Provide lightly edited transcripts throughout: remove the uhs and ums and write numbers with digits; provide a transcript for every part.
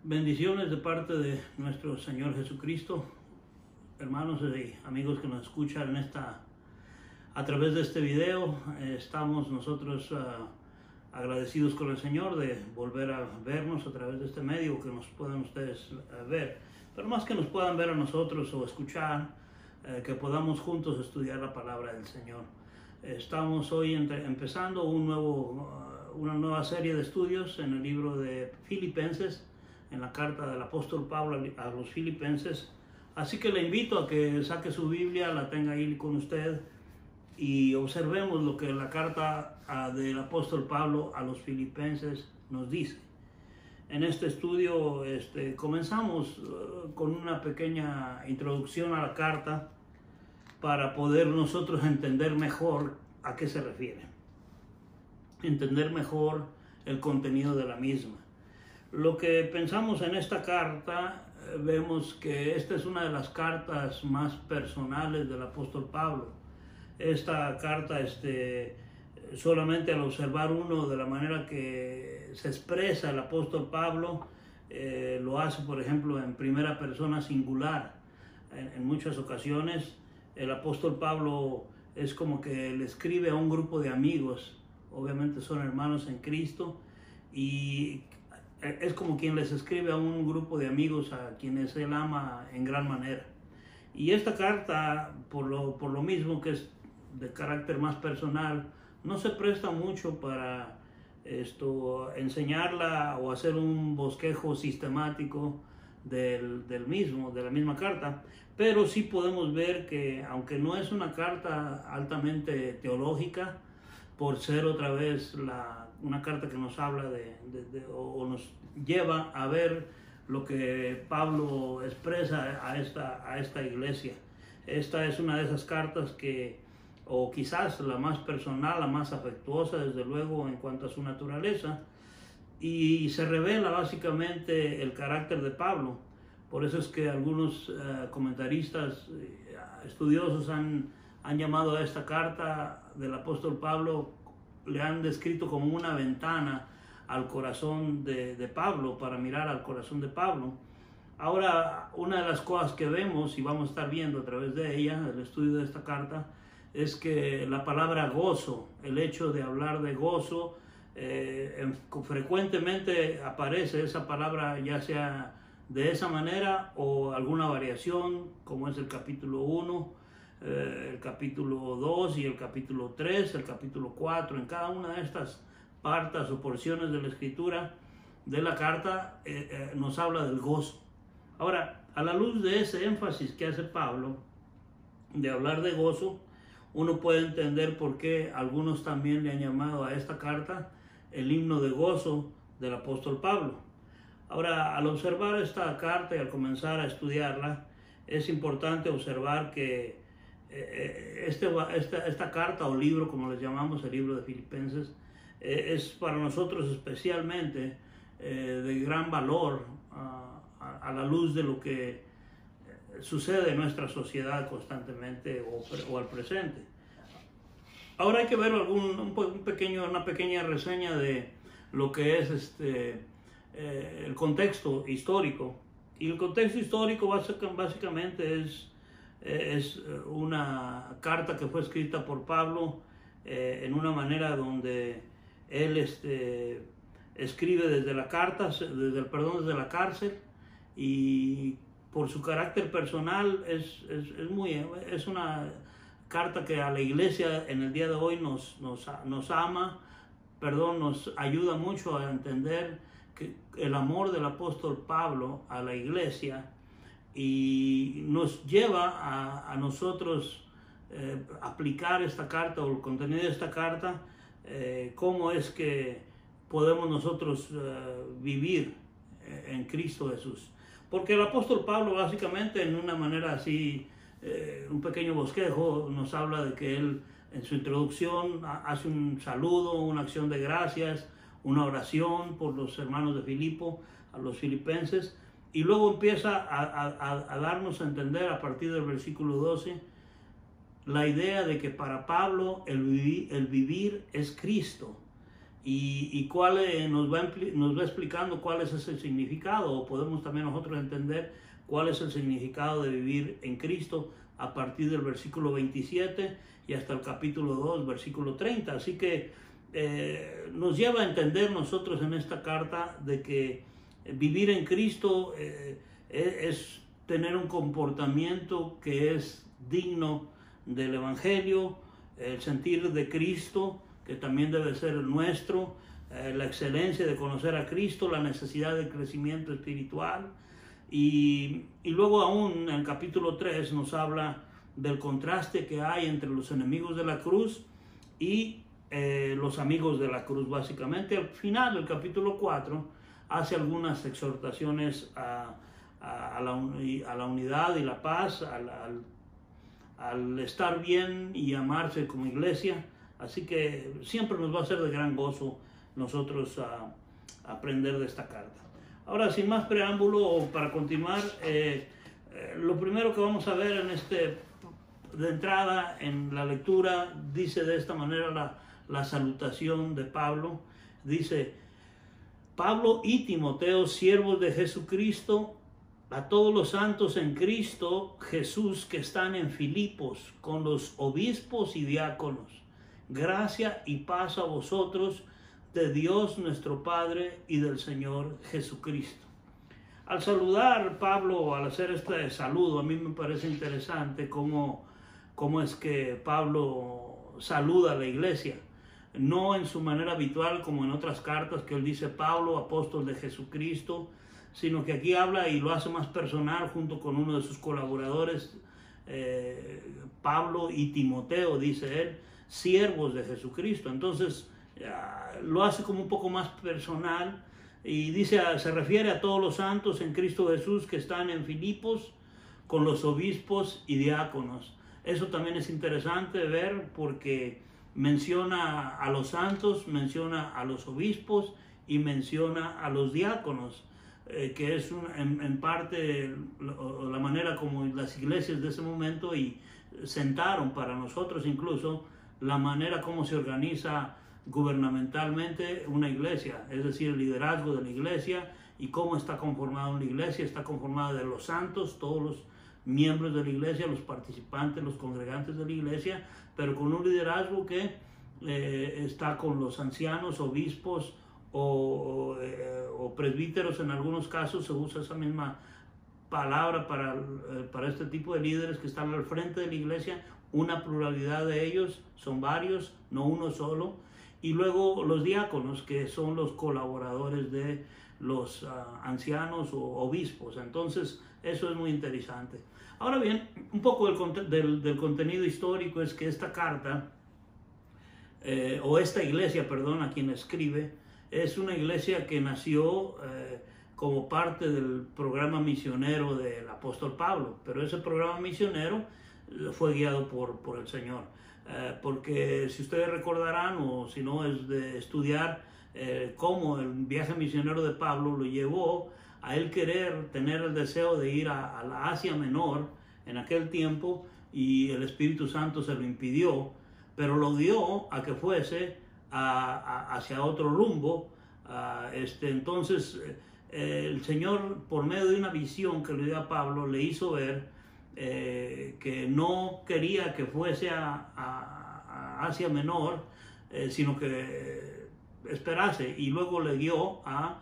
Bendiciones de parte de nuestro Señor Jesucristo, hermanos y amigos que nos escuchan a través de este video. Estamos nosotros agradecidos con el Señor de volver a vernos a través de este medio, que nos puedan ustedes ver, pero más que nos puedan ver a nosotros o escuchar, que podamos juntos estudiar la palabra del Señor. Estamos hoy empezando una nueva serie de estudios en el libro de Filipenses, en la carta del apóstol Pablo a los Filipenses. Así que le invito a que saque su Biblia, la tenga ahí con usted y observemos lo que la carta del apóstol Pablo a los Filipenses nos dice. En este estudio comenzamos con una pequeña introducción a la carta para poder nosotros entender mejor a qué se refiere, entender mejor el contenido de la misma. Lo que pensamos en esta carta, vemos que esta es una de las cartas más personales del apóstol Pablo. Esta carta, solamente al observar uno de la manera que se expresa el apóstol Pablo, lo hace, por ejemplo, en primera persona singular. En muchas ocasiones el apóstol Pablo es como que le escribe a un grupo de amigos, obviamente son hermanos en Cristo, y es como quien les escribe a un grupo de amigos a quienes él ama en gran manera. Y esta carta, por lo mismo que es de carácter más personal, no se presta mucho para enseñarla o hacer un bosquejo sistemático de la misma carta, pero sí podemos ver que, aunque no es una carta altamente teológica, por ser otra vez una carta que nos habla o nos lleva a ver lo que Pablo expresa a esta iglesia. Esta es una de esas cartas o quizás la más personal, la más afectuosa, desde luego, en cuanto a su naturaleza, y se revela básicamente el carácter de Pablo. Por eso es que algunos comentaristas estudiosos han llamado a esta carta del apóstol Pablo, le han descrito como una ventana al corazón de Pablo, para mirar al corazón de Pablo. Ahora, una de las cosas que vemos y vamos a estar viendo a través de ella, el estudio de esta carta, es que la palabra gozo, el hecho de hablar de gozo, frecuentemente aparece esa palabra, ya sea de esa manera o alguna variación, como es el capítulo 1, el capítulo 2 y el capítulo 3, el capítulo 4. En cada una de estas partes o porciones de la escritura de la carta nos habla del gozo. Ahora, a la luz de ese énfasis que hace Pablo de hablar de gozo, uno puede entender por qué algunos también le han llamado a esta carta el himno de gozo del apóstol Pablo. Ahora, al observar esta carta y al comenzar a estudiarla, es importante observar que esta carta o libro, como les llamamos, el libro de Filipenses, es para nosotros especialmente de gran valor a la luz de lo que sucede en nuestra sociedad constantemente o al presente. Ahora hay que ver una pequeña reseña de lo que es el contexto histórico. Y el contexto histórico básicamente es una carta que fue escrita por Pablo en una manera donde él escribe desde la cárcel, y por su carácter personal es una carta que a la iglesia en el día de hoy nos ayuda mucho a entender que el amor del apóstol Pablo a la iglesia, y nos lleva a nosotros aplicar esta carta o el contenido de esta carta, cómo es que podemos nosotros vivir en Cristo Jesús. Porque el apóstol Pablo, básicamente, en una manera así, un pequeño bosquejo, nos habla de que él en su introducción hace un saludo, una acción de gracias, una oración por los hermanos de Filipo, a los filipenses, y luego empieza a darnos a entender a partir del versículo 12 la idea de que para Pablo el vivir es Cristo y cuál nos va explicando cuál es ese significado, o podemos también nosotros entender cuál es el significado de vivir en Cristo a partir del versículo 27 y hasta el capítulo 2, versículo 30. Así que nos lleva a entender nosotros en esta carta de que vivir en Cristo es tener un comportamiento que es digno del Evangelio, el sentir de Cristo, que también debe ser el nuestro, la excelencia de conocer a Cristo, la necesidad de crecimiento espiritual. Y luego aún en el capítulo 3 nos habla del contraste que hay entre los enemigos de la cruz y los amigos de la cruz. Básicamente al final del capítulo 4 hace algunas exhortaciones a la unidad y la paz, al estar bien y amarse como iglesia. Así que siempre nos va a ser de gran gozo nosotros aprender de esta carta. Ahora, sin más preámbulo, para continuar, lo primero que vamos a ver de entrada en la lectura, dice de esta manera la salutación de Pablo. Dice: Pablo y Timoteo, siervos de Jesucristo, a todos los santos en Cristo Jesús que están en Filipos, con los obispos y diáconos. Gracia y paz a vosotros, de Dios nuestro Padre y del Señor Jesucristo. Al saludar Pablo, al hacer este saludo, a mí me parece interesante cómo es que Pablo saluda a la iglesia. No en su manera habitual como en otras cartas que él dice Pablo, apóstol de Jesucristo, sino que aquí habla y lo hace más personal junto con uno de sus colaboradores, Pablo y Timoteo, dice él, siervos de Jesucristo. Entonces lo hace como un poco más personal y dice, se refiere a todos los santos en Cristo Jesús que están en Filipos con los obispos y diáconos. Eso también es interesante ver porque menciona a los santos, menciona a los obispos y menciona a los diáconos, que es en parte la manera como las iglesias de ese momento y sentaron para nosotros incluso la manera como se organiza gubernamentalmente una iglesia, es decir, el liderazgo de la iglesia y cómo está conformada una iglesia. Está conformada de los santos, todos los miembros de la iglesia, los participantes, los congregantes de la iglesia, pero con un liderazgo que está con los ancianos, obispos o presbíteros. En algunos casos se usa esa misma palabra para este tipo de líderes que están al frente de la iglesia, una pluralidad de ellos, son varios, no uno solo. Y luego los diáconos, que son los colaboradores de los ancianos o obispos. Entonces eso es muy interesante. Ahora bien, un poco del contenido histórico es que esta carta, o esta iglesia, perdón, a quien escribe, es una iglesia que nació como parte del programa misionero del apóstol Pablo, pero ese programa misionero fue guiado por el Señor, porque si ustedes recordarán, o si no, es de estudiar cómo el viaje misionero de Pablo lo llevó a él querer tener el deseo de ir a la Asia Menor en aquel tiempo, y el Espíritu Santo se lo impidió, pero lo dio a que fuese hacia otro rumbo. Entonces el Señor, por medio de una visión que le dio a Pablo, le hizo ver que no quería que fuese a Asia Menor, sino que esperase, y luego le guió a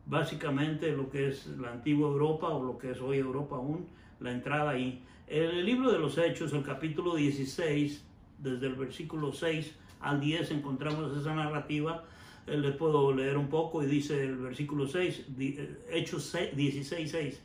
básicamente lo que es la antigua Europa, o lo que es hoy Europa aún, la entrada ahí. En el libro de los Hechos, el capítulo 16, desde el versículo 6 al 10 encontramos esa narrativa. Les puedo leer un poco, y dice el versículo 6, Hechos 16, 6.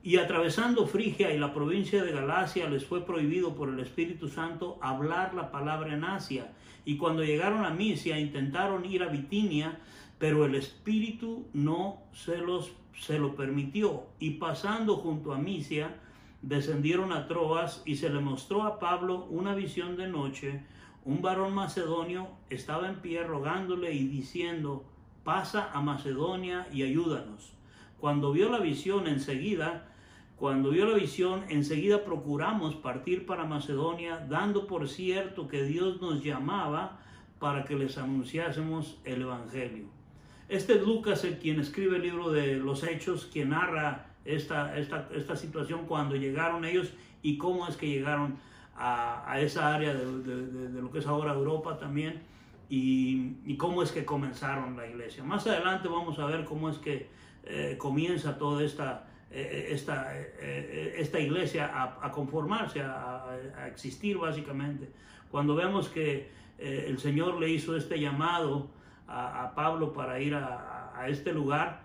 Y atravesando Frigia y la provincia de Galacia, les fue prohibido por el Espíritu Santo hablar la palabra en Asia. Y cuando llegaron a Misia, intentaron ir a Bitinia, pero el Espíritu no se lo permitió. Y pasando junto a Misia, descendieron a Troas, y se le mostró a Pablo una visión de noche. Un varón macedonio estaba en pie rogándole y diciendo: pasa a Macedonia y ayúdanos. Cuando vio la visión, enseguida procuramos partir para Macedonia, dando por cierto que Dios nos llamaba para que les anunciásemos el Evangelio. Este es Lucas, el quien escribe el libro de los Hechos, quien narra esta situación cuando llegaron ellos y cómo es que llegaron a esa área de lo que es ahora Europa también, y cómo es que comenzaron la iglesia. Más adelante vamos a ver cómo es que comienza toda esta iglesia a conformarse, a existir básicamente. Cuando vemos que el Señor le hizo este llamado a Pablo para ir a este lugar,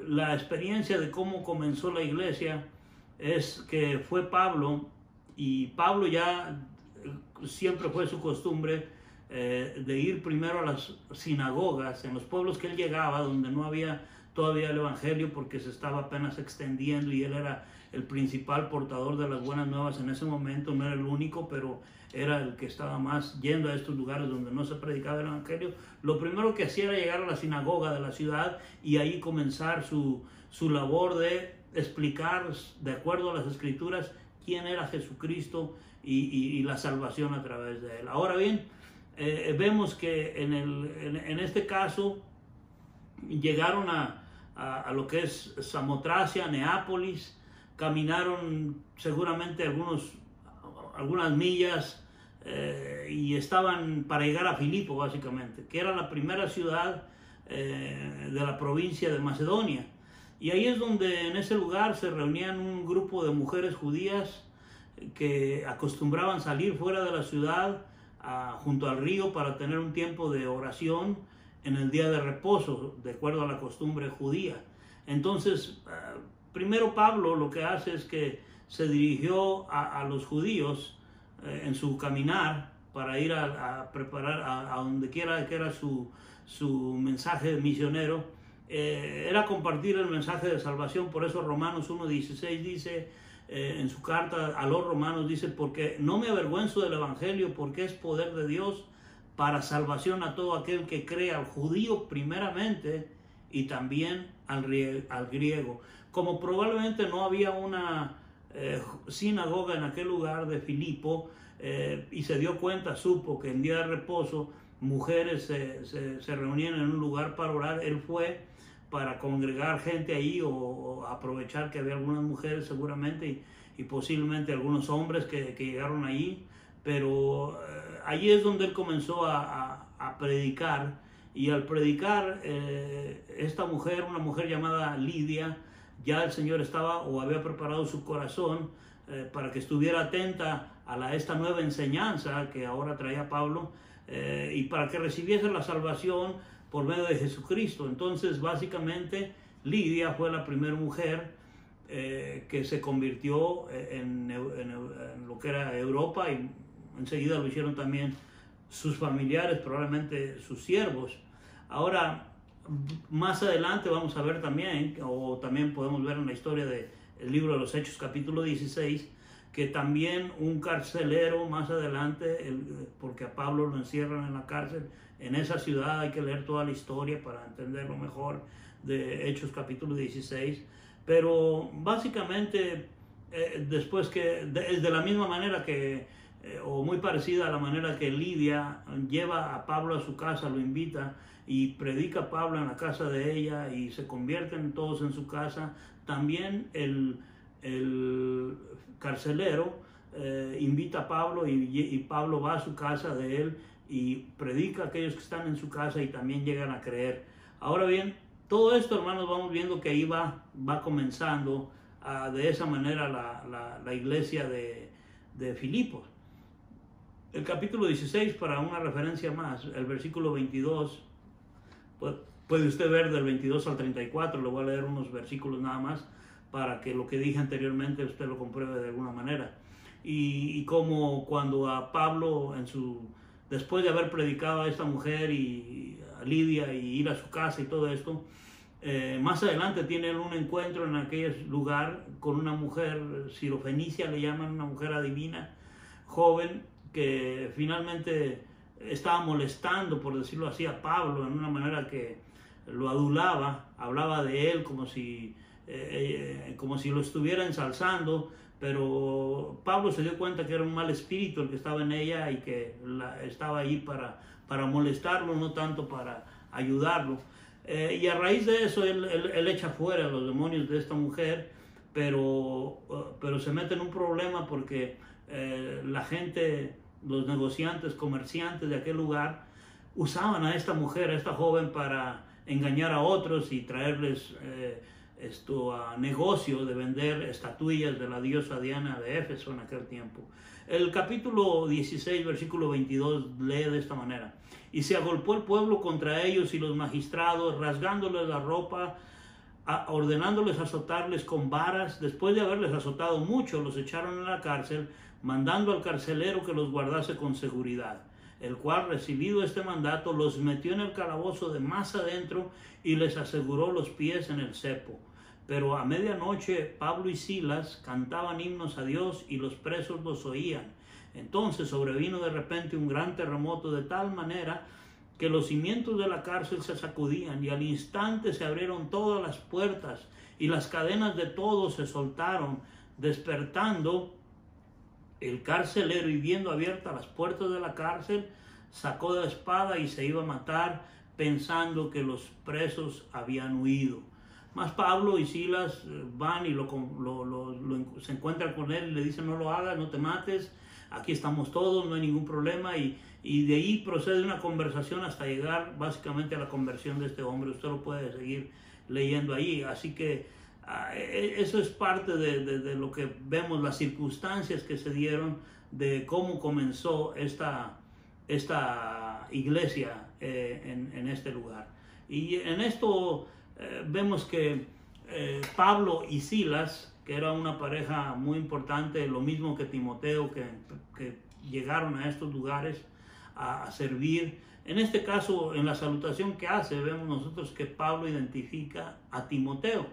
la experiencia de cómo comenzó la iglesia es que fue Pablo, y Pablo ya siempre fue su costumbre de ir primero a las sinagogas en los pueblos que él llegaba, donde no había todavía el Evangelio, porque se estaba apenas extendiendo y él era el principal portador de las buenas nuevas en ese momento. No era el único, pero era el que estaba más yendo a estos lugares donde no se predicaba el Evangelio. Lo primero que hacía era llegar a la sinagoga de la ciudad y ahí comenzar su labor de explicar, de acuerdo a las Escrituras, quién era Jesucristo y la salvación a través de él. Ahora bien, vemos que en este caso llegaron a lo que es Samotracia, Neápolis, caminaron seguramente algunas millas y estaban para llegar a Filipo, básicamente, que era la primera ciudad de la provincia de Macedonia. Y ahí es donde en ese lugar se reunían un grupo de mujeres judías que acostumbraban salir fuera de la ciudad junto al río para tener un tiempo de oración en el día de reposo, de acuerdo a la costumbre judía. Entonces, primero Pablo lo que hace es que se dirigió a los judíos en su caminar para ir a preparar a donde quiera que era su mensaje misionero. Era compartir el mensaje de salvación. Por eso Romanos 1:16 dice en su carta a los romanos, dice: porque no me avergüenzo del Evangelio, porque es poder de Dios para salvación a todo aquel que cree, al judío primeramente y también al griego. Como probablemente no había una sinagoga en aquel lugar de Filipo, y se dio cuenta, supo que en día de reposo mujeres se reunían en un lugar para orar, él fue para congregar gente ahí, o aprovechar que había algunas mujeres seguramente y posiblemente algunos hombres que llegaron allí. Pero allí es donde él comenzó a predicar, y al predicar esta mujer, una mujer llamada Lidia, ya el Señor estaba o había preparado su corazón para que estuviera atenta a esta nueva enseñanza que ahora traía Pablo, y para que recibiese la salvación por medio de Jesucristo. Entonces básicamente Lidia fue la primera mujer que se convirtió en lo que era Europa, y enseguida lo hicieron también sus familiares, probablemente sus siervos. Ahora, más adelante vamos a ver también, o también podemos ver en la historia del libro de los Hechos, capítulo 16, que también un carcelero más adelante, porque a Pablo lo encierran en la cárcel, en esa ciudad. Hay que leer toda la historia para entenderlo mejor, de Hechos capítulo 16. Pero básicamente, después que, es de la misma manera que, o muy parecida a la manera que Lidia lleva a Pablo a su casa, lo invita y predica a Pablo en la casa de ella y se convierten todos en su casa, también el carcelero invita a Pablo y Pablo va a su casa de él y predica a aquellos que están en su casa y también llegan a creer. Ahora bien, todo esto, hermanos, vamos viendo que ahí va comenzando de esa manera la iglesia de Filipos. El capítulo 16, para una referencia más, el versículo 22, puede usted ver del 22 al 34, le voy a leer unos versículos nada más para que lo que dije anteriormente usted lo compruebe de alguna manera. Y como cuando a Pablo, después de haber predicado a esta mujer y a Lidia y ir a su casa y todo esto, más adelante tiene un encuentro en aquel lugar con una mujer sirofenicia, le llaman, una mujer adivina, joven, que finalmente estaba molestando, por decirlo así, a Pablo en una manera que lo adulaba, hablaba de él como si como si lo estuviera ensalzando, pero Pablo se dio cuenta que era un mal espíritu el que estaba en ella y que estaba ahí para molestarlo, no tanto para ayudarlo. Y a raíz de eso él echa fuera a los demonios de esta mujer, pero se mete en un problema porque la gente, los negociantes, comerciantes de aquel lugar, usaban a esta mujer, a esta joven, para engañar a otros y traerles a negocio de vender estatuillas de la diosa Diana de Éfeso en aquel tiempo. El capítulo 16, versículo 22 lee de esta manera: y se agolpó el pueblo contra ellos y los magistrados, rasgándoles la ropa, ordenándoles azotarles con varas. Después de haberles azotado mucho, los echaron en la cárcel, mandando al carcelero que los guardase con seguridad, el cual, recibido este mandato, los metió en el calabozo de más adentro y les aseguró los pies en el cepo. Pero a medianoche Pablo y Silas cantaban himnos a Dios y los presos los oían. Entonces sobrevino de repente un gran terremoto, de tal manera que los cimientos de la cárcel se sacudían, y al instante se abrieron todas las puertas y las cadenas de todos se soltaron. Despertando el carcelero y viendo abiertas las puertas de la cárcel, sacó la espada y se iba a matar, pensando que los presos habían huido. Mas Pablo y Silas van y se encuentran con él y le dicen: no lo hagas, no te mates, aquí estamos todos, no hay ningún problema. Y de ahí procede una conversación hasta llegar básicamente a la conversión de este hombre. Usted lo puede seguir leyendo ahí. Así que eso es parte de lo que vemos, las circunstancias que se dieron, de cómo comenzó esta iglesia en este lugar. Y en esto vemos que Pablo y Silas, que era una pareja muy importante, lo mismo que Timoteo, que llegaron a estos lugares a servir. En este caso, en la salutación que hace, vemos nosotros que Pablo identifica a Timoteo.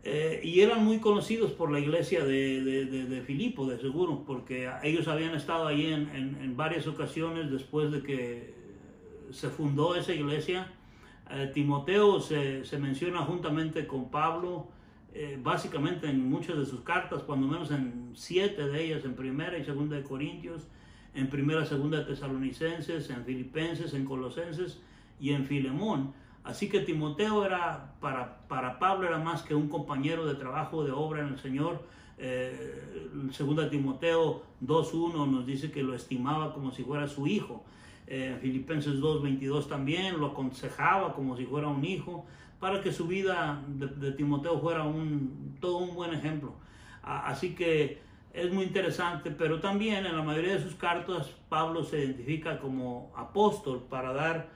Y eran muy conocidos por la iglesia de Filipo, de seguro, porque ellos habían estado ahí en varias ocasiones después de que se fundó esa iglesia. Timoteo se menciona juntamente con Pablo, básicamente en muchas de sus cartas, cuando menos en 7 de ellas, en 1 y 2 de Corintios, en 1 y 2 de Tesalonicenses, en Filipenses, en Colosenses y en Filemón. Así que Timoteo era, para Pablo, era más que un compañero de trabajo, de obra en el Señor. 2 Timoteo 2:1 nos dice que lo estimaba como si fuera su hijo. Filipenses 2:22 también lo aconsejaba como si fuera un hijo, para que su vida de Timoteo fuera todo un buen ejemplo. Así que es muy interesante, pero también en la mayoría de sus cartas Pablo se identifica como apóstol para dar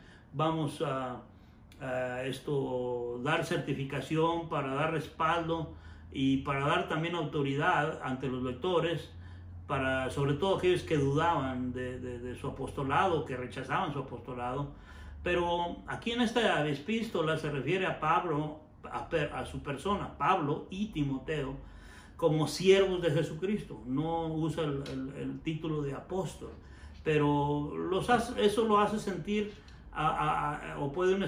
certificación, para dar respaldo y para dar también autoridad ante los lectores, sobre todo aquellos que dudaban de su apostolado, que rechazaban su apostolado. Pero aquí en esta epístola se refiere a Pablo, a su persona, Pablo y Timoteo, como siervos de Jesucristo. No usa el título de apóstol, pero eso lo hace sentir, o pueden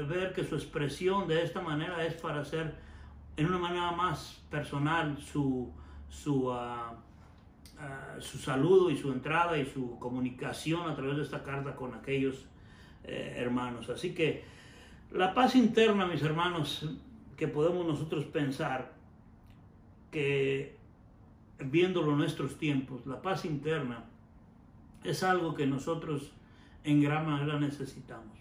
ver que su expresión de esta manera es para hacer en una manera más personal su saludo y su entrada y su comunicación a través de esta carta con aquellos hermanos. Así que la paz interna, mis hermanos, que podemos nosotros pensar, que viéndolo en nuestros tiempos, la paz interna es algo que nosotros en gran manera necesitamos.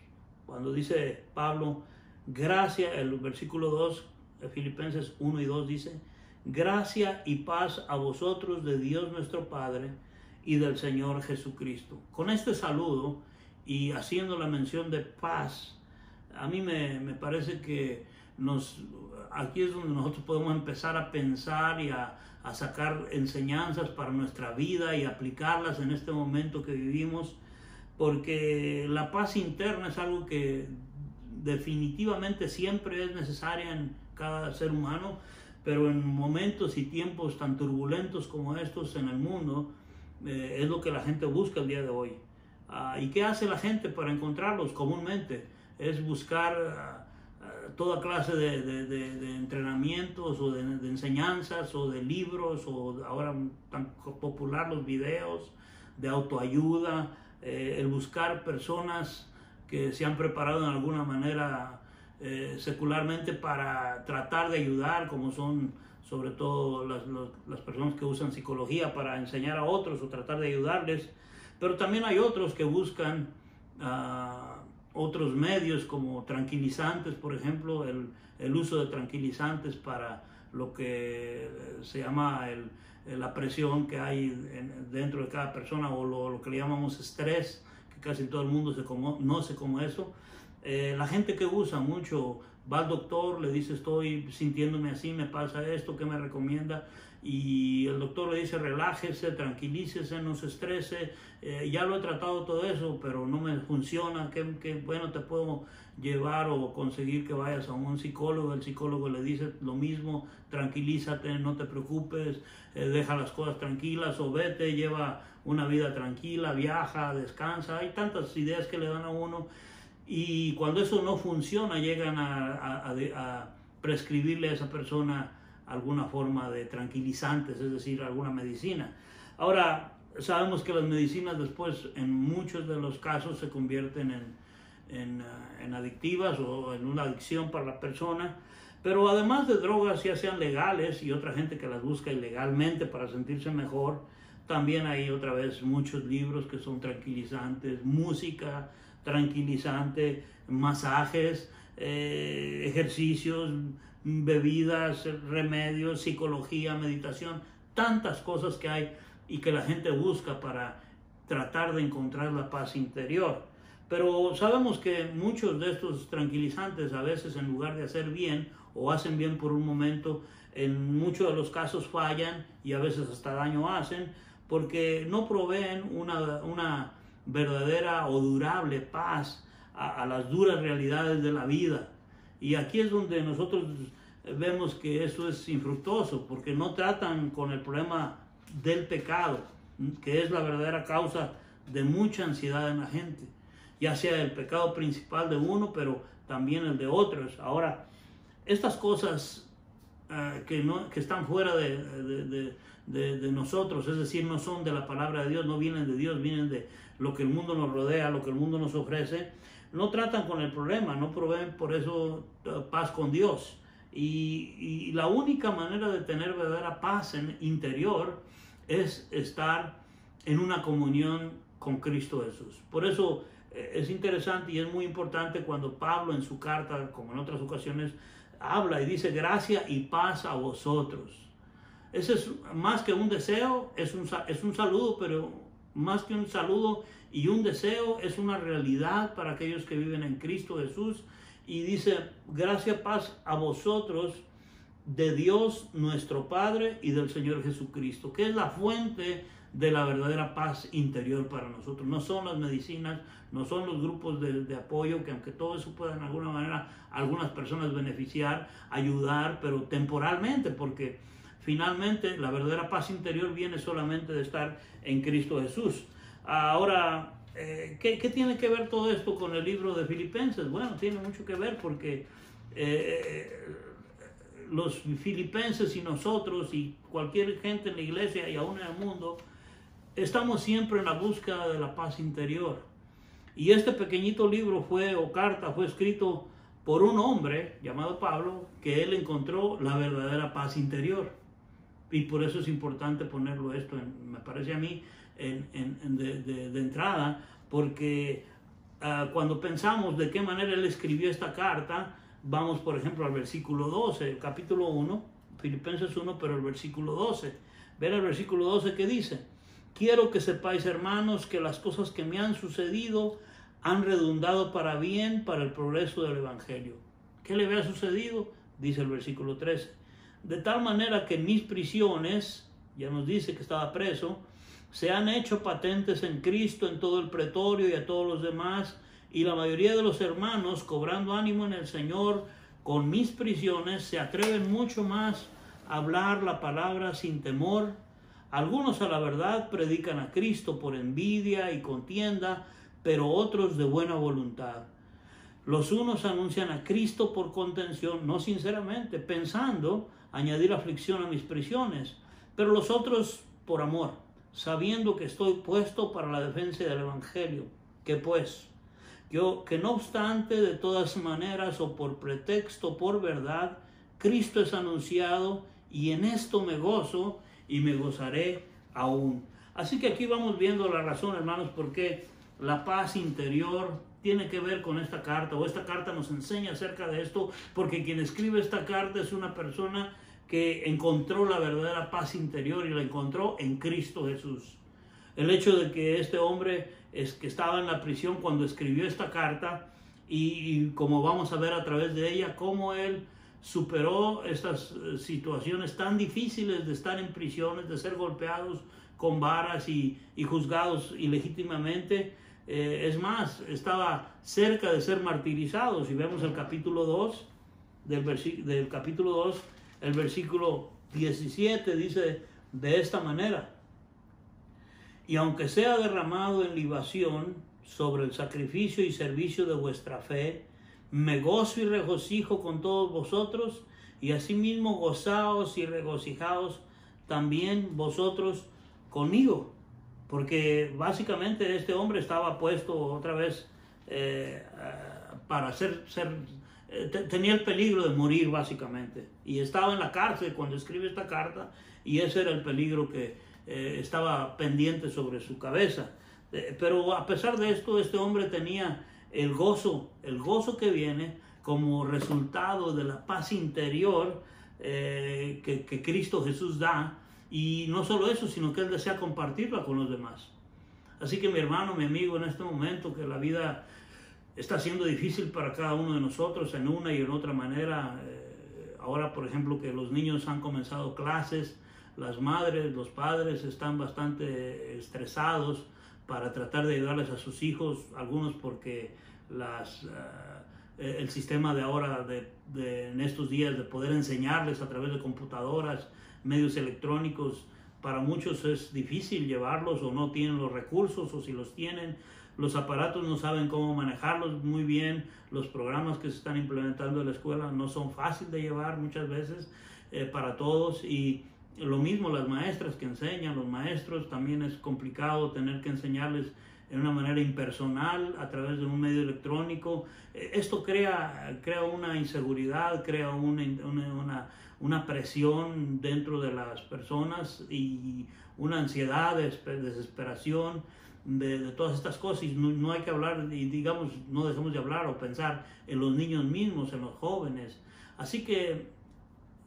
Cuando dice Pablo, gracia, el versículo 2 de Filipenses 1 y 2 dice: gracia y paz a vosotros de Dios nuestro Padre y del Señor Jesucristo. Con este saludo y haciendo la mención de paz, a mí me parece que aquí es donde nosotros podemos empezar a pensar y a sacar enseñanzas para nuestra vida y aplicarlas en este momento que vivimos, porque la paz interna es algo que definitivamente siempre es necesaria en cada ser humano, pero en momentos y tiempos tan turbulentos como estos en el mundo, es lo que la gente busca el día de hoy. ¿Y qué hace la gente para encontrarlos comúnmente? Es buscar toda clase de entrenamientos o de enseñanzas o de libros, o ahora tan popular los videos de autoayuda, el buscar personas que se han preparado en alguna manera secularmente para tratar de ayudar, como son sobre todo las personas que usan psicología para enseñar a otros o tratar de ayudarles. Pero también hay otros que buscan otros medios como tranquilizantes, por ejemplo, el uso de tranquilizantes para lo que se llama la presión que hay dentro de cada persona, o lo que le llamamos estrés, que casi todo el mundo no sé cómo eso. La gente que usa mucho va al doctor, le dice estoy sintiéndome así, me pasa esto, ¿qué me recomienda? Y el doctor le dice relájese, tranquilícese, no se estrese, ya lo he tratado todo eso, pero no me funciona, ¿qué bueno te puedo llevar o conseguir que vayas a un psicólogo? El psicólogo le dice lo mismo, tranquilízate, no te preocupes, deja las cosas tranquilas, o vete, lleva una vida tranquila, viaja, descansa. Hay tantas ideas que le dan a uno, y cuando eso no funciona llegan a prescribirle a esa persona alguna forma de tranquilizantes, es decir, alguna medicina. Ahora, sabemos que las medicinas después en muchos de los casos se convierten en adictivas o en una adicción para la persona, pero además de drogas, ya sean legales y otra gente que las busca ilegalmente para sentirse mejor, también hay otra vez muchos libros que son tranquilizantes, música tranquilizante, masajes, ejercicios, bebidas, remedios, psicología, meditación, tantas cosas que hay y que la gente busca para tratar de encontrar la paz interior. Pero sabemos que muchos de estos tranquilizantes a veces, en lugar de hacer bien o hacen bien por un momento, en muchos de los casos fallan y a veces hasta daño hacen, porque no proveen una verdadera o durable paz a las duras realidades de la vida. Y aquí es donde nosotros vemos que eso es infructuoso, porque no tratan con el problema del pecado, que es la verdadera causa de mucha ansiedad en la gente, ya sea el pecado principal de uno, pero también el de otros. Ahora, estas cosas que están fuera de nosotros, es decir, no son de la palabra de Dios, no vienen de Dios, vienen de lo que el mundo nos rodea, lo que el mundo nos ofrece, no tratan con el problema, no proveen por eso paz con Dios. Y la única manera de tener verdadera paz interior es estar en una comunión con Cristo Jesús. Por eso es interesante y es muy importante cuando Pablo en su carta, como en otras ocasiones, habla y dice gracia y paz a vosotros. Ese es más que un deseo, es un saludo, pero más que un saludo y un deseo, es una realidad para aquellos que viven en Cristo Jesús. Y dice, gracia, paz a vosotros de Dios nuestro Padre y del Señor Jesucristo, que es la fuente de la verdadera paz interior para nosotros. No son las medicinas, no son los grupos de apoyo, que aunque todo eso pueda en alguna manera algunas personas beneficiar, ayudar, pero temporalmente, porque finalmente la verdadera paz interior viene solamente de estar en Cristo Jesús. Ahora, ¿qué tiene que ver todo esto con el libro de Filipenses? Bueno, tiene mucho que ver porque los filipenses y nosotros y cualquier gente en la iglesia y aún en el mundo, estamos siempre en la búsqueda de la paz interior. Y este pequeñito libro carta fue escrito por un hombre llamado Pablo, que él encontró la verdadera paz interior. Y por eso es importante ponerlo esto, me parece a mí, de entrada, porque cuando pensamos de qué manera él escribió esta carta, vamos por ejemplo al versículo 12, el capítulo 1, Filipenses 1, pero el versículo 12. Ver el versículo 12 que dice: quiero que sepáis, hermanos, que las cosas que me han sucedido han redundado para bien, para el progreso del Evangelio. ¿Qué le había sucedido? Dice el versículo 13. De tal manera que mis prisiones, ya nos dice que estaba preso, se han hecho patentes en Cristo en todo el pretorio y a todos los demás, y la mayoría de los hermanos, cobrando ánimo en el Señor, con mis prisiones, se atreven mucho más a hablar la palabra sin temor. Algunos a la verdad predican a Cristo por envidia y contienda, pero otros de buena voluntad. Los unos anuncian a Cristo por contención, no sinceramente, pensando añadir aflicción a mis prisiones, pero los otros por amor, sabiendo que estoy puesto para la defensa del Evangelio. Que pues, que no obstante, de todas maneras, o por pretexto, o por verdad, Cristo es anunciado, y en esto me gozo y me gozaré aún. Así que aquí vamos viendo la razón, hermanos, por qué la paz interior tiene que ver con esta carta, o esta carta nos enseña acerca de esto, porque quien escribe esta carta es una persona que encontró la verdadera paz interior y la encontró en Cristo Jesús. El hecho de que este hombre que estaba en la prisión cuando escribió esta carta, y como vamos a ver a través de ella, cómo él superó estas situaciones tan difíciles de estar en prisiones, de ser golpeados con varas y juzgados ilegítimamente. Es más, estaba cerca de ser martirizado. Si vemos el capítulo 2, del capítulo 2, el versículo 17 dice de esta manera: y aunque sea derramado en libación sobre el sacrificio y servicio de vuestra fe, me gozo y regocijo con todos vosotros, y asimismo gozaos y regocijaos también vosotros conmigo. Porque básicamente este hombre estaba puesto otra vez para tenía el peligro de morir básicamente, y estaba en la cárcel cuando escribe esta carta, y ese era el peligro que estaba pendiente sobre su cabeza. Pero a pesar de esto, este hombre tenía el gozo que viene como resultado de la paz interior que Cristo Jesús da. Y no solo eso, sino que él desea compartirla con los demás. Así que mi hermano, mi amigo, en este momento que la vida está siendo difícil para cada uno de nosotros en una y en otra manera, ahora por ejemplo que los niños han comenzado clases, las madres, los padres están bastante estresados para tratar de ayudarles a sus hijos, algunos porque el sistema de ahora, en estos días, de poder enseñarles a través de computadoras, medios electrónicos, para muchos es difícil llevarlos, o no tienen los recursos, o si los tienen, los aparatos no saben cómo manejarlos muy bien. Los programas que se están implementando en la escuela no son fáciles de llevar muchas veces para todos. Y lo mismo las maestras que enseñan, los maestros, también es complicado tener que enseñarles en una manera impersonal a través de un medio electrónico. Esto crea una inseguridad, crea una presión dentro de las personas y una ansiedad, desesperación de todas estas cosas. Y no hay que hablar, y digamos, no dejemos de hablar o pensar en los niños mismos, en los jóvenes. Así que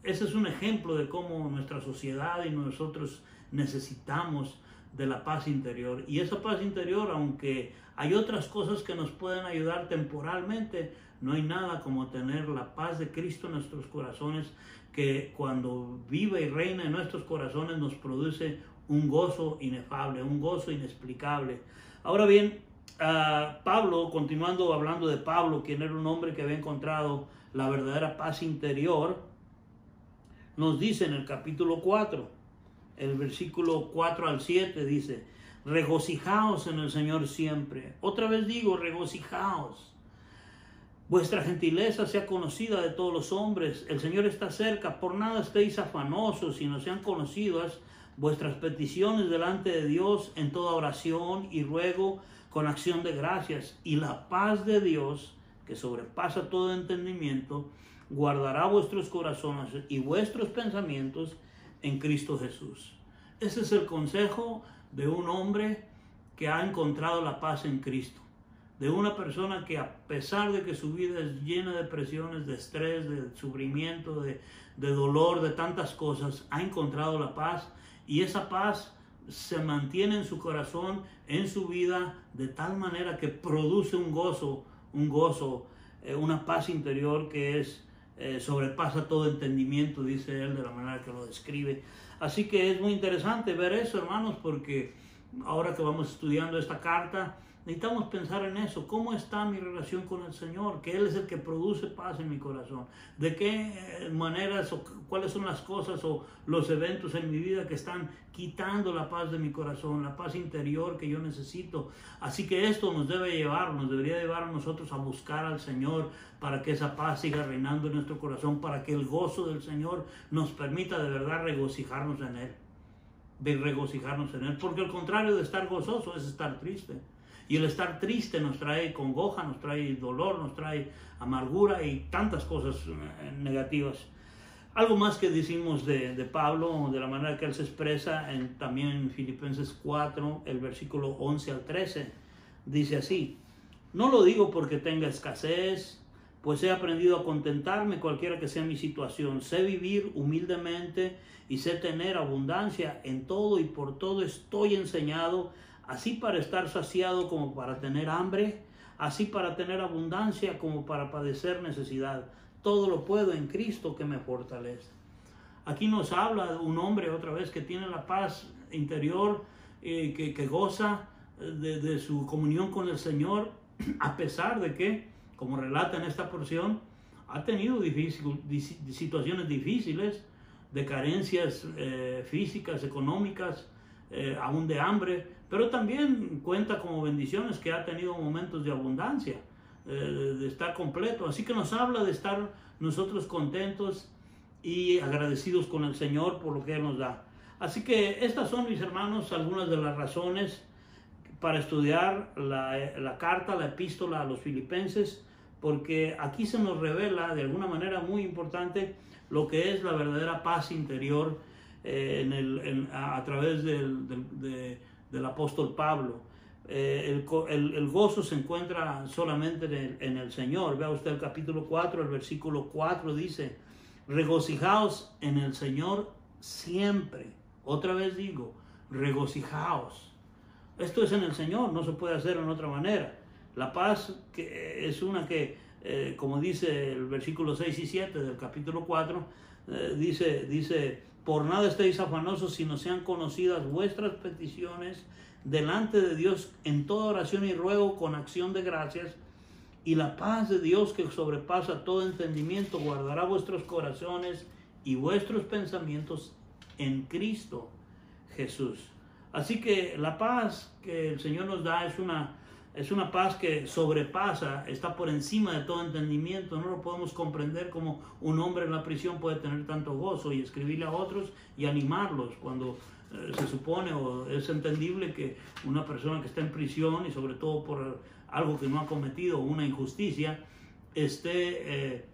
ese es un ejemplo de cómo nuestra sociedad y nosotros necesitamos de la paz interior. Y esa paz interior, aunque hay otras cosas que nos pueden ayudar temporalmente, no hay nada como tener la paz de Cristo en nuestros corazones, que cuando vive y reina en nuestros corazones nos produce un gozo inefable, un gozo inexplicable. Ahora bien, Pablo, continuando hablando de Pablo, quien era un hombre que había encontrado la verdadera paz interior, nos dice en el capítulo 4, el versículo 4 al 7 dice: regocijaos en el Señor siempre. Otra vez digo, regocijaos. Vuestra gentileza sea conocida de todos los hombres. El Señor está cerca. Por nada estéis afanosos, sino sean conocidas vuestras peticiones delante de Dios en toda oración y ruego con acción de gracias. Y la paz de Dios, que sobrepasa todo entendimiento, guardará vuestros corazones y vuestros pensamientos en Cristo Jesús. Ese es el consejo de un hombre que ha encontrado la paz en Cristo, de una persona que, a pesar de que su vida es llena de presiones, de estrés, de sufrimiento, de dolor, de tantas cosas, ha encontrado la paz, y esa paz se mantiene en su corazón, en su vida, de tal manera que produce un gozo, una paz interior que sobrepasa todo entendimiento, dice él, de la manera que lo describe. Así que es muy interesante ver eso, hermanos, porque ahora que vamos estudiando esta carta, Necesitamos pensar en eso. ¿Cómo está mi relación con el Señor? Que Él es el que produce paz en mi corazón. ¿De qué maneras o cuáles son las cosas o los eventos en mi vida que están quitando la paz de mi corazón, la paz interior que yo necesito? Así que esto nos debería llevar a nosotros a buscar al Señor para que esa paz siga reinando en nuestro corazón, para que el gozo del Señor nos permita de verdad regocijarnos en Él. Porque el contrario de estar gozoso es estar triste. Y el estar triste nos trae congoja, nos trae dolor, nos trae amargura y tantas cosas negativas. Algo más que decimos de Pablo, de la manera que él se expresa también en Filipenses 4, el versículo 11 al 13, dice así: no lo digo porque tenga escasez, pues he aprendido a contentarme cualquiera que sea mi situación. Sé vivir humildemente y sé tener abundancia en todo, y por todo estoy enseñado, así para estar saciado como para tener hambre, así para tener abundancia como para padecer necesidad. Todo lo puedo en Cristo que me fortalece. Aquí nos habla un hombre otra vez que tiene la paz interior, que goza de su comunión con el Señor, a pesar de que, como relata en esta porción, ha tenido situaciones difíciles, de carencias físicas, económicas, aún de hambre, pero también cuenta como bendiciones que ha tenido momentos de abundancia, de estar completo. Así que nos habla de estar nosotros contentos y agradecidos con el Señor por lo que Él nos da. Así que estas son, mis hermanos, algunas de las razones para estudiar la carta, la epístola a los Filipenses, porque aquí se nos revela de alguna manera muy importante lo que es la verdadera paz interior a través del apóstol Pablo. El gozo se encuentra solamente en el Señor. Vea usted el capítulo 4, el versículo 4 dice: regocijaos en el Señor siempre. Otra vez digo, regocijaos. Esto es en el Señor, no se puede hacer en otra manera. La paz que es una que, como dice el versículo 6 y 7 del capítulo 4, dice: por nada estéis afanosos, sino sean conocidas vuestras peticiones delante de Dios en toda oración y ruego con acción de gracias, y la paz de Dios, que sobrepasa todo entendimiento, guardará vuestros corazones y vuestros pensamientos en Cristo Jesús. Así que la paz que el Señor nos da es una paz que sobrepasa, está por encima de todo entendimiento. No lo podemos comprender como un hombre en la prisión puede tener tanto gozo y escribirle a otros y animarlos cuando se supone o es entendible que una persona que está en prisión, y sobre todo por algo que no ha cometido, una injusticia, esté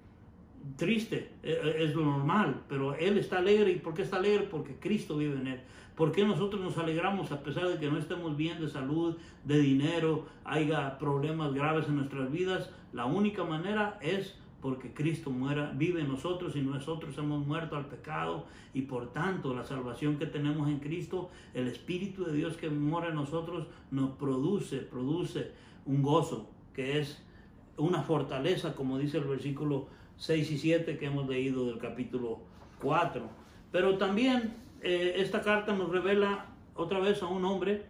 triste. Es lo normal, pero él está alegre. ¿Y por qué está alegre? Porque Cristo vive en él. ¿Por qué nosotros nos alegramos a pesar de que no estemos bien de salud, de dinero, haya problemas graves en nuestras vidas? La única manera es porque Cristo vive en nosotros, y nosotros hemos muerto al pecado, y por tanto la salvación que tenemos en Cristo, el Espíritu de Dios que mora en nosotros, nos produce un gozo, que es una fortaleza, como dice el versículo 6 y 7 que hemos leído del capítulo 4. Pero también esta carta nos revela otra vez a un hombre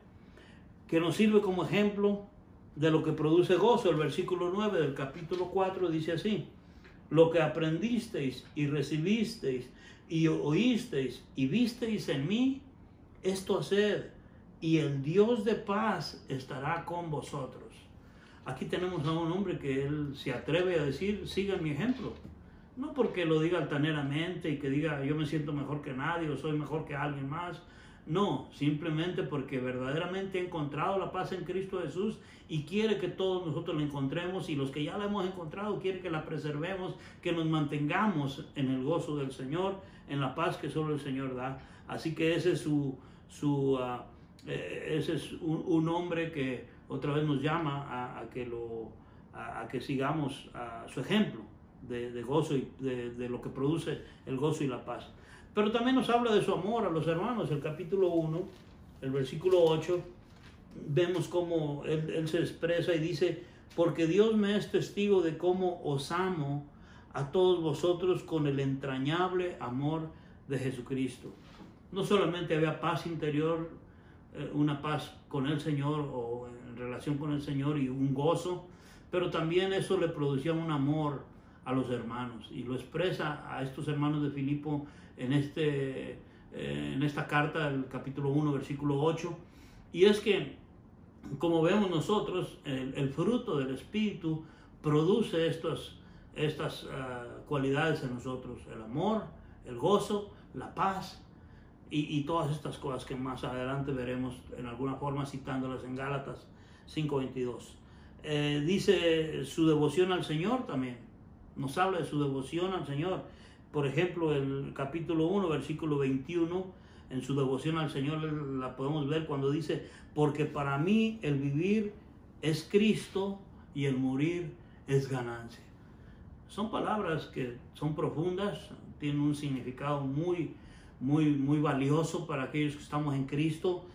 que nos sirve como ejemplo de lo que produce gozo. El versículo 9 del capítulo 4 dice así: lo que aprendisteis y recibisteis y oísteis y visteis en mí, esto haced, y el Dios de paz estará con vosotros. Aquí tenemos a un hombre que él se atreve a decir: sigan mi ejemplo. No porque lo diga altaneramente y que diga yo me siento mejor que nadie o soy mejor que alguien más. No, simplemente porque verdaderamente ha encontrado la paz en Cristo Jesús y quiere que todos nosotros la encontremos, y los que ya la hemos encontrado quiere que la preservemos, que nos mantengamos en el gozo del Señor, en la paz que solo el Señor da. Así que ese es ese es un hombre que otra vez nos llama a que sigamos a su ejemplo de gozo y de lo que produce el gozo y la paz. Pero también nos habla de su amor a los hermanos. El capítulo 1, el versículo 8, vemos cómo él se expresa y dice: porque Dios me es testigo de cómo os amo a todos vosotros con el entrañable amor de Jesucristo. No solamente había paz interior, una paz con el Señor o en en relación con el Señor y un gozo, pero también eso le producía un amor a los hermanos, y lo expresa a estos hermanos de Filipo en esta carta, el capítulo 1, versículo 8, y es que, como vemos nosotros, el fruto del Espíritu produce estas cualidades en nosotros: el amor, el gozo, la paz y todas estas cosas que más adelante veremos en alguna forma, citándolas en Gálatas 5:22. Dice su devoción al Señor también, nos habla de su devoción al Señor. Por ejemplo, el capítulo 1, versículo 21, en su devoción al Señor la podemos ver cuando dice: porque para mí el vivir es Cristo y el morir es ganancia. Son palabras que son profundas, tienen un significado muy valioso para aquellos que estamos en Cristo,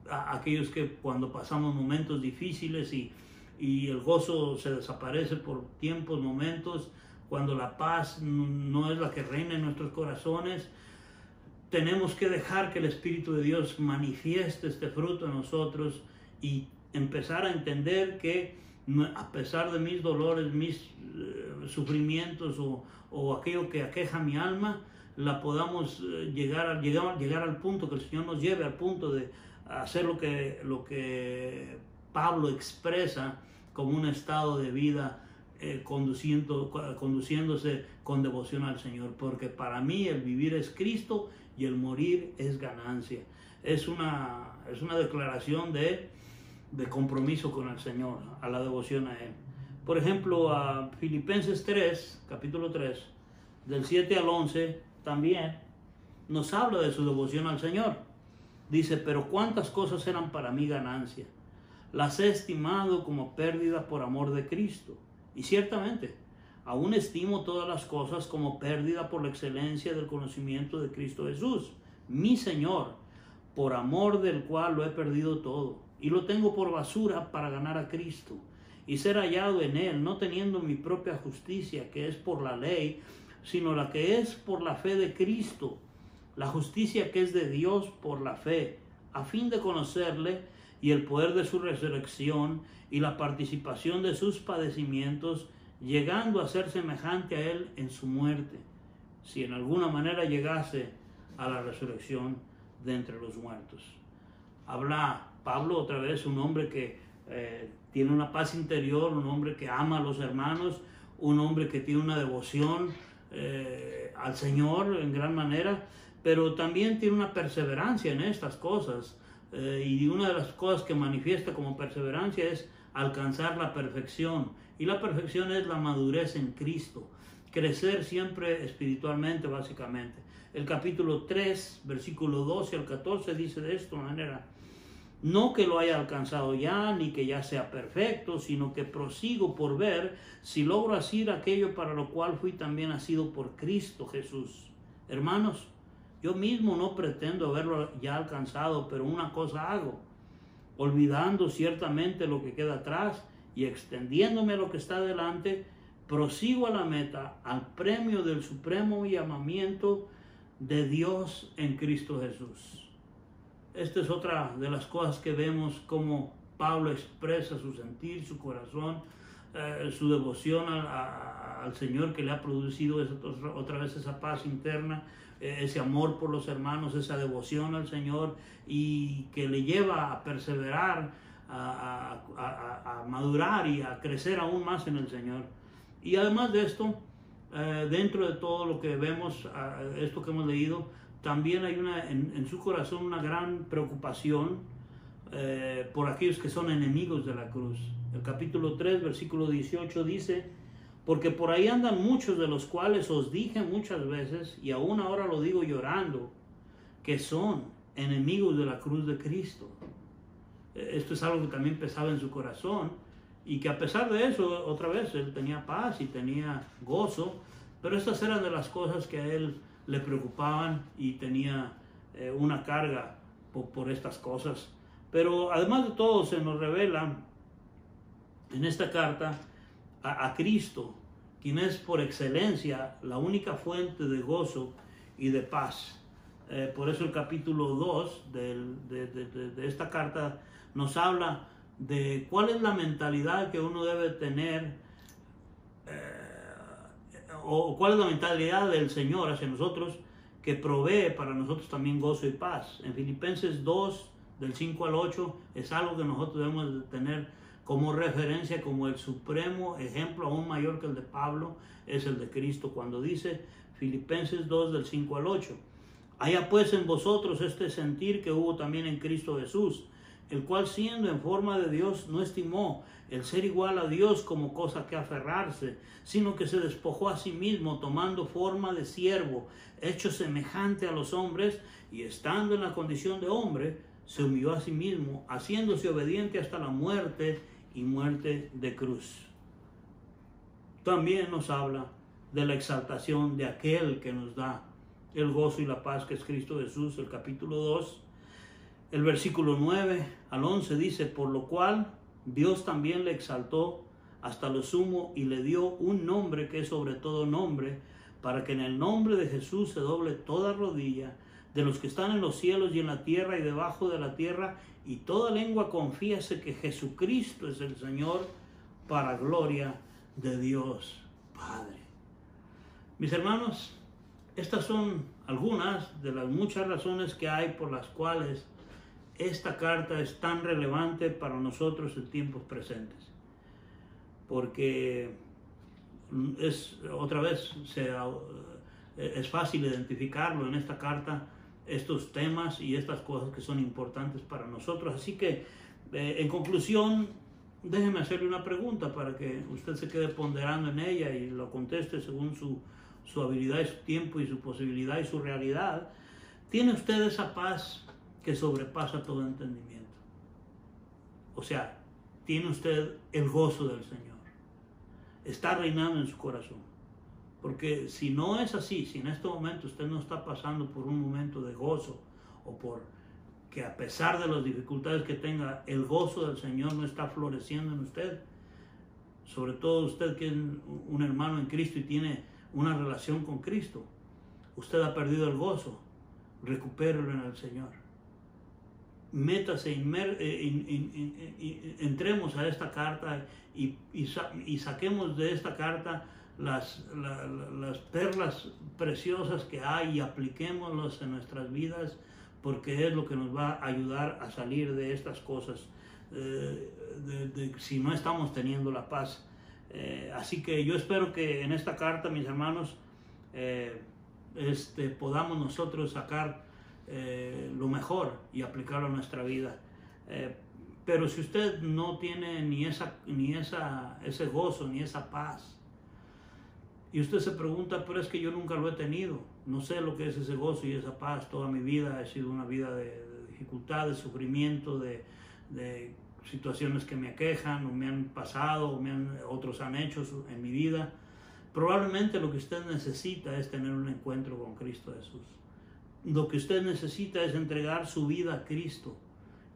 aquellos que cuando pasamos momentos difíciles y el gozo se desaparece por tiempos, momentos, cuando la paz no es la que reina en nuestros corazones, tenemos que dejar que el Espíritu de Dios manifieste este fruto en nosotros y empezar a entender que a pesar de mis dolores, mis sufrimientos o aquello que aqueja mi alma, la podamos llegar al punto, que el Señor nos lleve al punto de hacer lo que Pablo expresa como un estado de vida, conduciéndose con devoción al Señor. Porque para mí el vivir es Cristo y el morir es ganancia. Es una declaración de compromiso con el Señor, a la devoción a Él. Por ejemplo, a Filipenses 3, capítulo 3, del 7 al 11, también nos habla de su devoción al Señor. Dice: pero cuántas cosas eran para mí ganancia, las he estimado como pérdida por amor de Cristo. Y ciertamente, aún estimo todas las cosas como pérdida por la excelencia del conocimiento de Cristo Jesús, mi Señor, por amor del cual lo he perdido todo, y lo tengo por basura para ganar a Cristo, y ser hallado en Él, no teniendo mi propia justicia, que es por la ley, sino la que es por la fe de Cristo, la justicia que es de Dios por la fe, a fin de conocerle y el poder de su resurrección y la participación de sus padecimientos, llegando a ser semejante a Él en su muerte, si en alguna manera llegase a la resurrección de entre los muertos. Habla Pablo otra vez, un hombre que tiene una paz interior, un hombre que ama a los hermanos, un hombre que tiene una devoción al Señor en gran manera, pero también tiene una perseverancia en estas cosas, y una de las cosas que manifiesta como perseverancia es alcanzar la perfección, y la perfección es la madurez en Cristo, crecer siempre espiritualmente, básicamente. El capítulo 3, versículo 12 al 14 dice de esta manera: no que lo haya alcanzado ya, ni que ya sea perfecto, sino que prosigo por ver si logro hacer aquello para lo cual fui también nacido por Cristo Jesús. Hermanos, yo mismo no pretendo haberlo ya alcanzado, pero una cosa hago, olvidando ciertamente lo que queda atrás y extendiéndome a lo que está delante, prosigo a la meta, al premio del supremo llamamiento de Dios en Cristo Jesús. Esta es otra de las cosas que vemos como Pablo expresa su sentir, su corazón, su devoción al Señor, que le ha producido otra vez esa paz interna, ese amor por los hermanos, esa devoción al Señor, y que le lleva a perseverar, a madurar y a crecer aún más en el Señor. Y además de esto, dentro de todo lo que vemos, esto que hemos leído, también hay en su corazón una gran preocupación por aquellos que son enemigos de la cruz. El capítulo 3, versículo 18 dice: porque por ahí andan muchos, de los cuales os dije muchas veces, y aún ahora lo digo llorando, que son enemigos de la cruz de Cristo. Esto es algo que también pesaba en su corazón, y que a pesar de eso, otra vez, él tenía paz y tenía gozo, pero estas eran de las cosas que a él le preocupaban, y tenía una carga por estas cosas. Pero además de todo, se nos revela en esta carta a Cristo, quien es por excelencia la única fuente de gozo y de paz. Por eso el capítulo 2 de esta carta nos habla de cuál es la mentalidad que uno debe tener, o cuál es la mentalidad del Señor hacia nosotros, que provee para nosotros también gozo y paz. En Filipenses 2, del 5 al 8, es algo que nosotros debemos de tener como referencia, como el supremo ejemplo, aún mayor que el de Pablo, es el de Cristo, cuando dice Filipenses 2, del 5 al 8. Haya pues en vosotros este sentir que hubo también en Cristo Jesús, el cual siendo en forma de Dios no estimó el ser igual a Dios como cosa que aferrarse, sino que se despojó a sí mismo, tomando forma de siervo, hecho semejante a los hombres, y estando en la condición de hombre, se humilló a sí mismo, haciéndose obediente hasta la muerte y muerte de cruz. También nos habla de la exaltación de aquel que nos da el gozo y la paz, que es Cristo Jesús. El capítulo 2, el versículo 9 al 11 dice: por lo cual Dios también le exaltó hasta lo sumo y le dio un nombre que es sobre todo nombre, para que en el nombre de Jesús se doble toda rodilla de los que están en los cielos y en la tierra y debajo de la tierra, y toda lengua confiese que Jesucristo es el Señor, para gloria de Dios Padre. Mis hermanos, estas son algunas de las muchas razones que hay por las cuales esta carta es tan relevante para nosotros en tiempos presentes. Porque es fácil identificarlo en esta carta, estos temas y estas cosas que son importantes para nosotros. Así que, en conclusión, déjeme hacerle una pregunta para que usted se quede ponderando en ella y lo conteste según su habilidad y su tiempo y su posibilidad y su realidad. ¿Tiene usted esa paz que sobrepasa todo entendimiento? O sea, ¿tiene usted el gozo del Señor? ¿Está reinando en su corazón? Porque si no es así, si en este momento usted no está pasando por un momento de gozo, o por que a pesar de las dificultades que tenga, el gozo del Señor no está floreciendo en usted, sobre todo usted que es un hermano en Cristo y tiene una relación con Cristo, usted ha perdido el gozo, recupérelo en el Señor. Métase, entremos a esta carta y saquemos de esta carta las perlas preciosas que hay y apliquémoslas en nuestras vidas, porque es lo que nos va a ayudar a salir de estas cosas, si no estamos teniendo la paz. Así que yo espero que en esta carta, mis hermanos, podamos nosotros sacar lo mejor y aplicarlo a nuestra vida. Pero si usted no tiene ni ese gozo, ni esa paz, y usted se pregunta, pero es que yo nunca lo he tenido, no sé lo que es ese gozo y esa paz, toda mi vida ha sido una vida de dificultad, de sufrimiento, de situaciones que me aquejan o me han pasado o otros han hecho en mi vida. Probablemente lo que usted necesita es tener un encuentro con Cristo Jesús. Lo que usted necesita es entregar su vida a Cristo,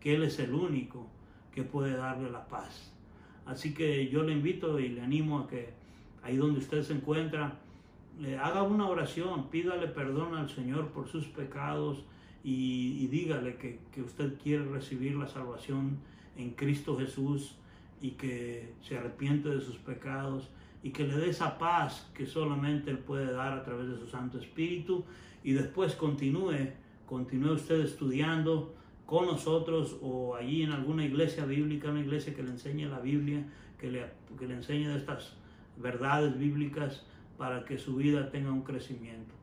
que Él es el único que puede darle la paz. Así que yo le invito y le animo a que ahí donde usted se encuentra, haga una oración, pídale perdón al Señor por sus pecados y dígale que usted quiere recibir la salvación en Cristo Jesús y que se arrepiente de sus pecados y que le dé esa paz que solamente Él puede dar a través de su Santo Espíritu. Y después continúe usted estudiando con nosotros o allí en alguna iglesia bíblica, una iglesia que le enseñe la Biblia, que le enseñe de estas verdades bíblicas para que su vida tenga un crecimiento.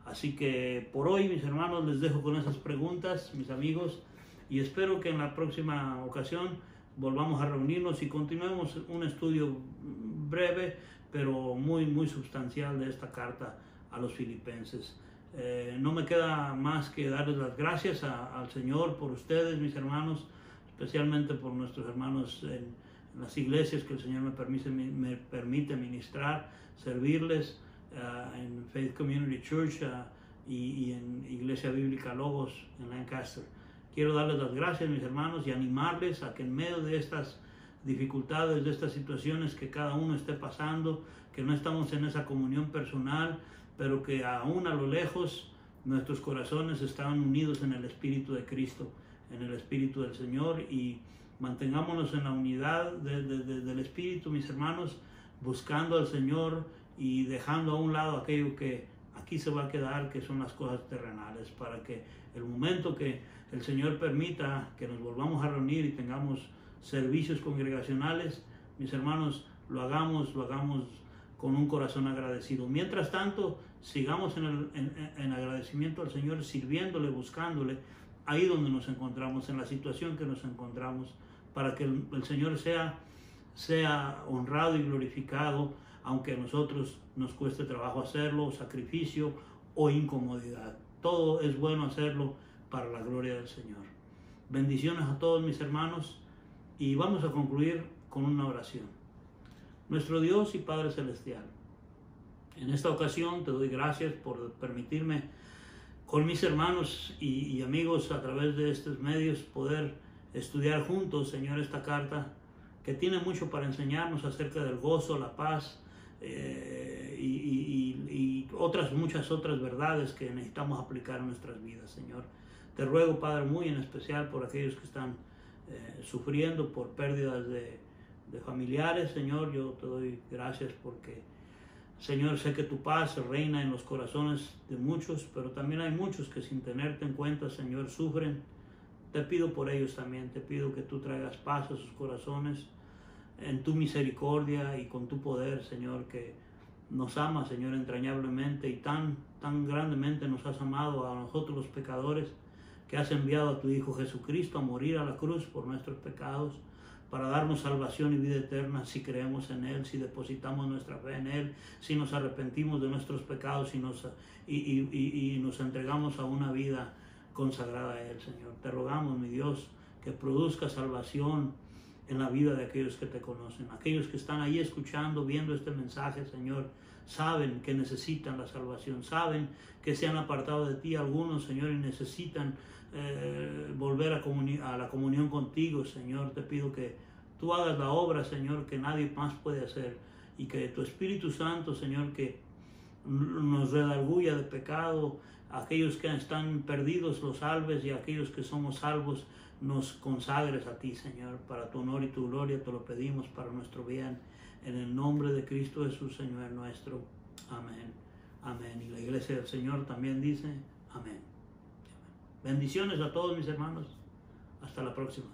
Así que por hoy, mis hermanos, les dejo con esas preguntas, mis amigos, y espero que en la próxima ocasión volvamos a reunirnos y continuemos un estudio breve, pero muy, muy sustancial de esta carta a los filipenses. No me queda más que darles las gracias al Señor por ustedes, mis hermanos, especialmente por nuestros hermanos en las iglesias que el Señor me permite ministrar, servirles en Faith Community Church y en Iglesia Bíblica Logos en Lancaster. Quiero darles las gracias, mis hermanos, y animarles a que en medio de estas dificultades, de estas situaciones que cada uno esté pasando, que no estamos en esa comunión personal, pero que aún a lo lejos nuestros corazones están unidos en el Espíritu de Cristo, en el Espíritu del Señor, y Mantengámonos en la unidad del Espíritu, mis hermanos, buscando al Señor y dejando a un lado aquello que aquí se va a quedar, que son las cosas terrenales, para que el momento que el Señor permita que nos volvamos a reunir y tengamos servicios congregacionales, mis hermanos, lo hagamos con un corazón agradecido. Mientras tanto, sigamos en agradecimiento al Señor, sirviéndole, buscándole, ahí donde nos encontramos, en la situación que nos encontramos, para que el Señor sea honrado y glorificado, aunque a nosotros nos cueste trabajo hacerlo, sacrificio o incomodidad. Todo es bueno hacerlo para la gloria del Señor. Bendiciones a todos mis hermanos, y vamos a concluir con una oración. Nuestro Dios y Padre Celestial, en esta ocasión te doy gracias por permitirme con mis hermanos y amigos a través de estos medios poder estudiar juntos, Señor, esta carta que tiene mucho para enseñarnos acerca del gozo, la paz y muchas otras verdades que necesitamos aplicar en nuestras vidas, Señor. Te ruego, Padre, muy en especial por aquellos que están sufriendo por pérdidas de familiares, Señor. Yo te doy gracias porque, Señor, sé que tu paz reina en los corazones de muchos, pero también hay muchos que sin tenerte en cuenta, Señor, sufren. Te pido por ellos también, te pido que tú traigas paz a sus corazones en tu misericordia y con tu poder, Señor, que nos amas, Señor, entrañablemente, y tan grandemente nos has amado a nosotros los pecadores, que has enviado a tu Hijo Jesucristo a morir a la cruz por nuestros pecados, para darnos salvación y vida eterna si creemos en Él, si depositamos nuestra fe en Él, si nos arrepentimos de nuestros pecados y nos entregamos a una vida consagrada a Él, Señor. Te rogamos, mi Dios, que produzca salvación en la vida de aquellos que te conocen. Aquellos que están ahí escuchando, viendo este mensaje, Señor, saben que necesitan la salvación, saben que se han apartado de ti algunos, Señor, y necesitan volver a la comunión contigo, Señor. Te pido que tú hagas la obra, Señor, que nadie más puede hacer, y que tu Espíritu Santo, Señor, que nos redarguya de pecado, aquellos que están perdidos los salves, y aquellos que somos salvos nos consagres a ti, Señor, para tu honor y tu gloria. Te lo pedimos para nuestro bien, en el nombre de Cristo Jesús, Señor nuestro. Amén. Amén. Y la iglesia del Señor también dice amén. Bendiciones a todos mis hermanos. Hasta la próxima.